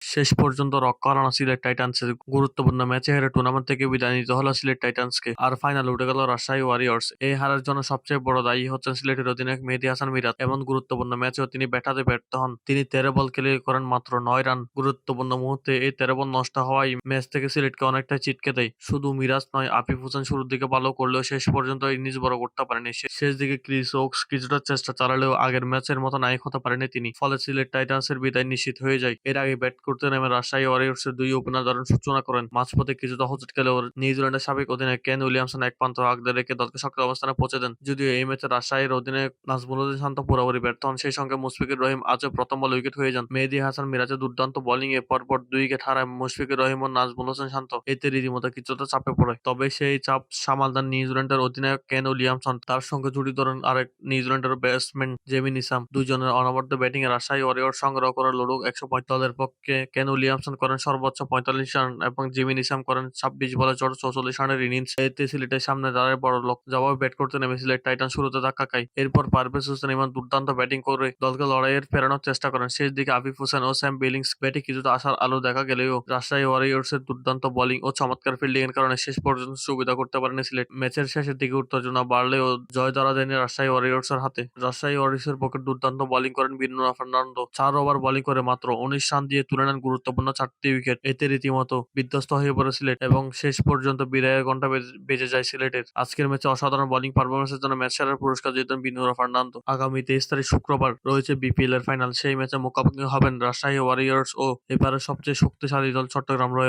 শেষ পর্যন্ত রক্ষা হারানো সিলেট টাইটান্সের গুরুত্বপূর্ণ ম্যাচে হেরে টুর্নামেন্ট থেকে বিদায় নিতে হলো সিলেট টাইটান্সকে। আর ফাইনালে উঠে গেল রাজশাহী ওয়ারিয়র্স। এই হারের জন্য সবচেয়ে বড় দায়ী হচ্ছেন সিলেটের অধিনায়ক মেহেদী হাসান মিরাজ। এমন গুরুত্বপূর্ণ ম্যাচেও তিনি ব্যাটাতে ব্যর্থ হন। তিনি 13 বল খেলে করেন মাত্র 9 রান। গুরুত্বপূর্ণ মুহূর্তে এই 13 বল নষ্ট হওয়ায় ম্যাচ থেকে সিলেটকে অনেকটাই ছিটকে দেয়। শুধু মিরাজ নয়, আফিফ হোসেন শুরুর দিকে ভালো করলেও শেষ পর্যন্ত ইনিংস বড় করতে পারেনি। শেষ দিকে ক্রিস ওকস কিছুটা চেষ্টা চালালেও আগের ম্যাচের মতো নায়ক হতে পারেনি তিনি। ফলে সিলেট টাইটান্সের বিদায় নিশ্চিত হয়ে যায়। এর আগে ব্যাট করতে নেমে রাজশাহী ওয়ারিয়র্সের দুই ওপেনার দারুণ সূচনা করেন। মাঝপথে কিছুটা হোঁচট খেলেও নিউজিল্যান্ডের সাবেক অধিনায়ক কেন উইলিয়ামসন এক প্রান্ত আগলে রেখে দলকে শক্ত অবস্থানে পৌঁছে দেন। যদিও এই ম্যাচে রাজশাহীর অধিনায়ক নাজমুলউদ্দিন শান্ত পুরোপুরি ব্যর্থ হন। সেই সঙ্গে মুশফিকুর রহিম আজও প্রথম বলে উইকেট হয়ে যান। মেহেদী হাসান মিরাজের দুর্দান্ত বোলিংয়ে পরপর 2 উইকেট হারায় মুশফিকুর রহিম ও নাজমুল হোসেন শান্ত। এতে রীতিমতো কিছুটা চাপে পড়ে। তবে সেই চাপ সামাল দেন নিউজিল্যান্ডের অধিনায়ক কেন উইলিয়ামসন। তার সঙ্গে জুটি ধরেন আরেক নিউজিল্যান্ডের ব্যাটসম্যান জেমি নিসাম। দুজনের অনবদ্য ব্যাটিংয়ে রাজশাহী ওয়ারিয়র্স সংগ্রহ করে লড়ুক 105 দলের পক্ষে কেন উইলিয়ামসন করেন সর্বোচ্চ 45 রান এবং জিমি নিসাম করেন 26 বলে 44 রানের ইনিংস। এতে সিলেটের সামনে দাঁড়ায় বড় লক্ষ্য। জবাবে ব্যাট করতে নেমে সিলেট টাইটান শুরুতে ধাক্কা খায়। এরপর পারভেজ হোসেন ইমন দুর্দান্ত ব্যাটিং করে দলকে লড়াইয়ে ফেরানোর চেষ্টা করেন। শেষ দিকে আফিফ হোসেন ও স্যাম বিলিংস ব্যাটে কিছুটা আশার আলো দেখা গেলেও রাজশাহী ওয়ারিয়র্সের দুর্দান্ত বোলিং ও চমৎকার ফিল্ডিং এর কারণে শেষ পর্যন্ত সুবিধা করতে পারেনি সিলেট। ম্যাচের শেষের দিকে উত্তেজনা বাড়লেও জয় ধরা দেয়নি রাজশাহী ওয়ারিয়র্সের হাতে। রাজশাহী ওয়ারিয়র্সের পক্ষে দুর্দান্ত বোলিং করেন বিনুরা ফার্নান্দো। 4 ওভার বোলিং করে মাত্র 19 রান দিয়ে তুলে নেন গুরুত্বপূর্ণ 4টি উইকেট। এতে রীতিমতো বিধ্বস্ত হয়ে পড়ে সিলেট এবং শেষ পর্যন্ত বিদায়ের ঘণ্টা বেজে যায় সিলেটের। আজকের ম্যাচে অসাধারণ বোলিং পারফরম্যান্সের জন্য ম্যাচ সেরার পুরস্কার জিতেন বিনুরা ফার্নান্দো। আগামী 23 তারিখ শুক্রবার রয়েছে বিপিএল এর ফাইনাল। সেই ম্যাচে মুখোমুখি হবেন রাজশাহী ওয়ারিয়র্স ও এবারের সবচেয়ে শক্তিশালী দল চট্টগ্রাম রয়্যালস।